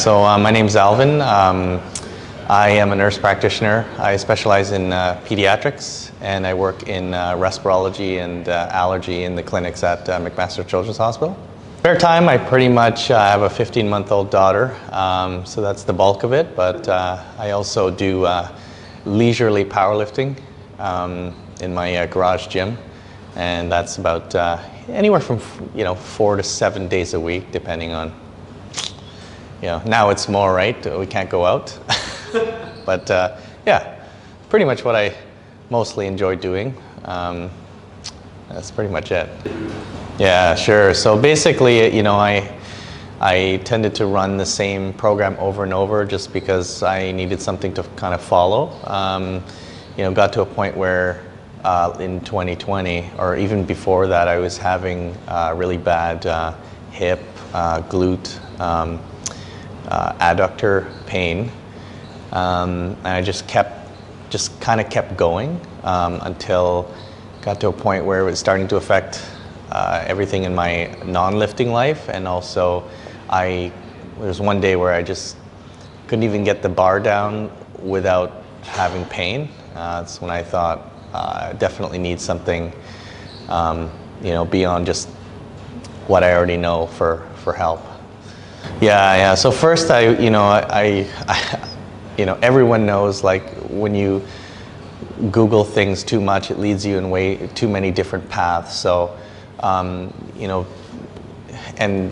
My name's Alvin. I am a nurse practitioner. I specialize in pediatrics, and I work in respirology and allergy in the clinics at McMaster Children's Hospital. Spare time, I pretty much have a 15-month-old daughter, so that's the bulk of it, but I also do leisurely powerlifting in my garage gym, and that's about anywhere from 4 to 7 days a week, depending on, now it's more, right? We can't go out. But yeah, pretty much what I mostly enjoy doing. That's pretty much it. Yeah, sure. So basically, I tended to run the same program over and over just because I needed something to kind of follow. Got to a point where in 2020, or even before that, I was having really bad hip, glute, adductor pain, and I just kind of kept going until got to a point where it was starting to affect everything in my non-lifting life, and also there was one day where I just couldn't even get the bar down without having pain. That's when I thought I definitely need something beyond just what I already know for help. Yeah. So first, everyone knows, like, when you Google things too much, it leads you in way too many different paths. So, and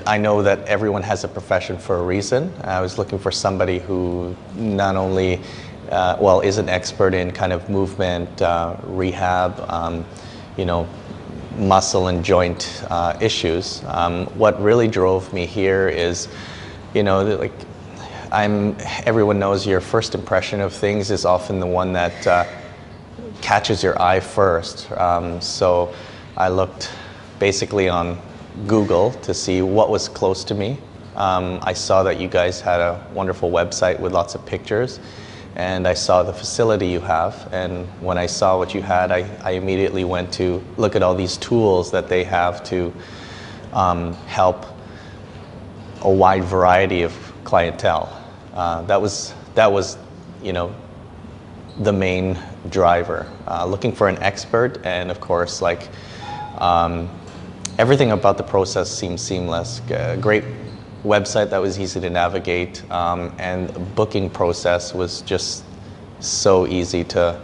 I know that everyone has a profession for a reason. I was looking for somebody who not only, is an expert in kind of movement, rehab, muscle and joint issues. What really drove me here is, everyone knows your first impression of things is often the one that catches your eye first. So I looked basically on Google to see what was close to me. I saw that you guys had a wonderful website with lots of pictures, and I saw the facility you have. And when I saw what you had, I immediately went to look at all these tools that they have to help a wide variety of clientele. That was the main driver. Looking for an expert, and of course, everything about the process seemed seamless. Great website that was easy to navigate, and the booking process was just so easy to,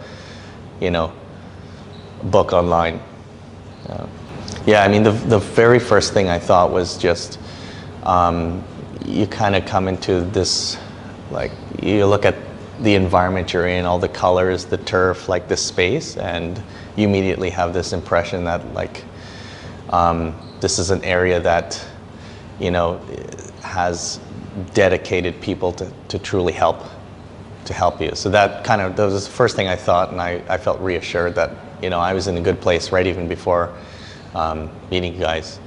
book online. The very first thing I thought was just, you kind of come into this, you look at the environment you're in, all the colors, the turf, the space, and you immediately have this impression that this is an area that has dedicated people to truly help you. So that was the first thing I thought, and I felt reassured that I was in a good place right even before meeting you guys.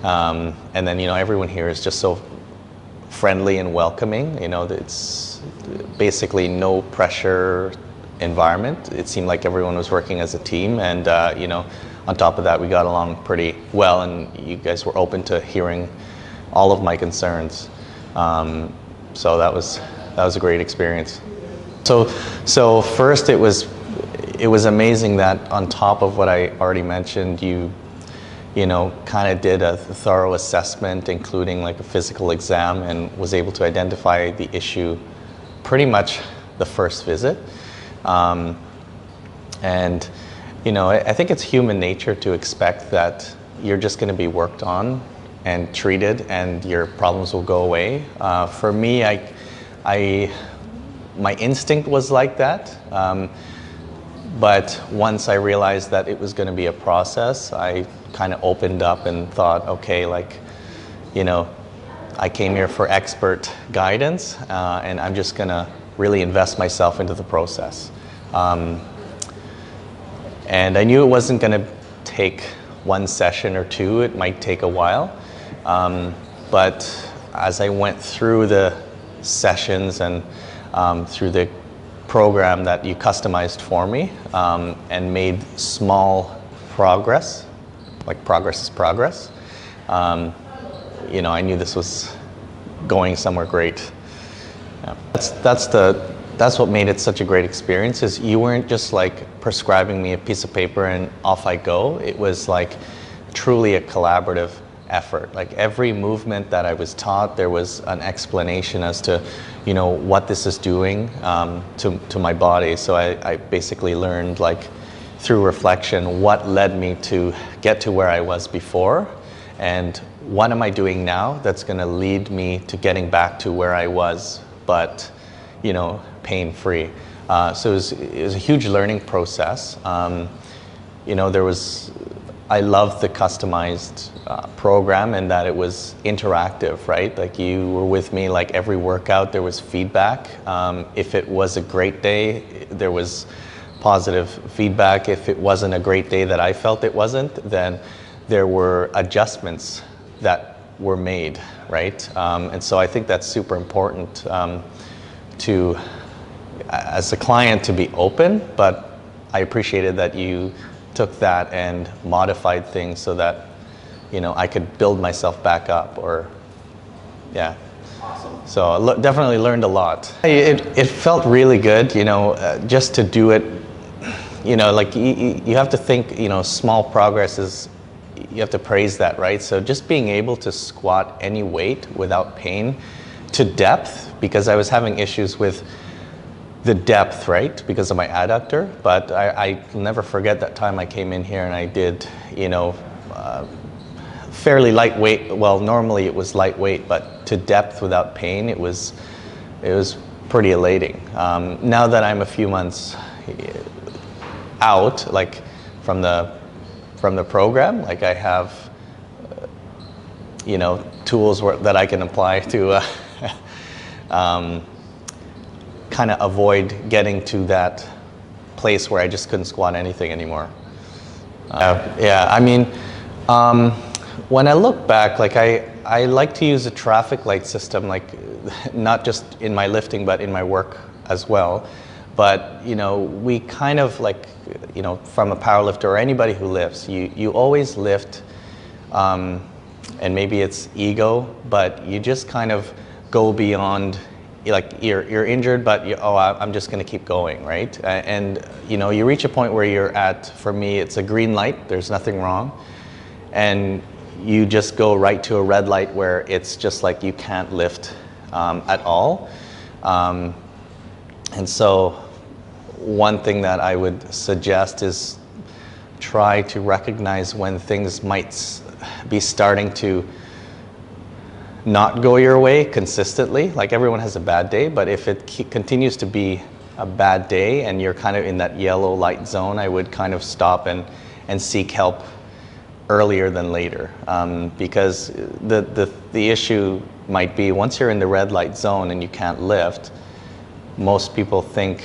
And then everyone here is just so friendly and welcoming. It's basically no pressure environment. It seemed like everyone was working as a team, and on top of that, we got along pretty well, and you guys were open to hearing all of my concerns. So that was a great experience. So first, it was amazing that on top of what I already mentioned, you kind of did a thorough assessment, including a physical exam, and was able to identify the issue pretty much the first visit. I think it's human nature to expect that you're just going to be worked on and treated, and your problems will go away. For me, my instinct was like that. But once I realized that it was going to be a process, I kind of opened up and thought, okay, I came here for expert guidance, and I'm just going to really invest myself into the process. And I knew it wasn't going to take one session or two. It might take a while. But as I went through the sessions and through the program that you customized for me, and made small progress, progress is progress, I knew this was going somewhere great. Yeah. That's what made it such a great experience. Is you weren't just like prescribing me a piece of paper and off I go. It was like truly a collaborative effort. Like every movement that I was taught, there was an explanation as to, what this is doing to my body. So I basically learned, like, through reflection, what led me to get to where I was before, and what am I doing now that's going to lead me to getting back to where I was, but pain-free. So it was a huge learning process. I loved the customized program, and that it was interactive, right? Like, you were with me, like, every workout there was feedback. If it was a great day, there was positive feedback. If it wasn't a great day that I felt it wasn't, then there were adjustments that were made, right? And so I think that's super important to, as a client, to be open, but I appreciated that you took that and modified things so that, I could build myself back up, or, yeah. Awesome. So I definitely learned a lot. It felt really good, just to do it, like you have to think, small progress is, you have to praise that, right? So just being able to squat any weight without pain to depth, because I was having issues with the depth, right, because of my adductor. But I'll never forget that time I came in here and I did, fairly lightweight. Well, normally it was lightweight, but to depth without pain, it was pretty elating. Now that I'm a few months out, like, from the program, like, I have, tools that I can apply to kind of avoid getting to that place where I just couldn't squat anything anymore. When I look back, like, I like to use a traffic light system, like, not just in my lifting, but in my work as well. But, we kind of, like, from a powerlifter or anybody who lifts, you always lift, and maybe it's ego, but you just kind of go beyond, like, you're injured, but I'm just going to keep going, right? And, you reach a point where you're at, for me, it's a green light, there's nothing wrong. And you just go right to a red light where it's just like you can't lift at all. And so one thing that I would suggest is try to recognize when things might be starting to not go your way consistently. Like, everyone has a bad day, but if it continues to be a bad day and you're kind of in that yellow light zone, I would kind of stop and seek help earlier than later, because the issue might be, once you're in the red light zone and you can't lift, most people think,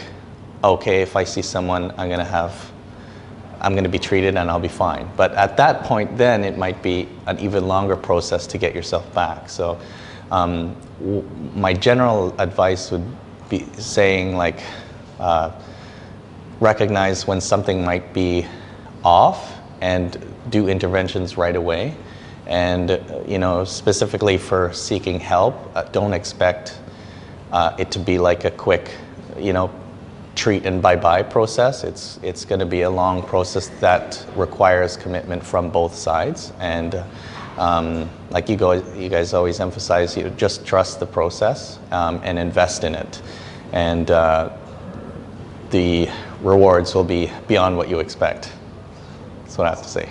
okay, if I see someone, I'm going to be treated and I'll be fine. But at that point, then it might be an even longer process to get yourself back. So my general advice would be saying, like, recognize when something might be off and do interventions right away. And, specifically for seeking help, don't expect it to be like a quick, treat and bye-bye process. It's going to be a long process that requires commitment from both sides. And like you guys always emphasize, just trust the process and invest in it. And the rewards will be beyond what you expect. That's what I have to say.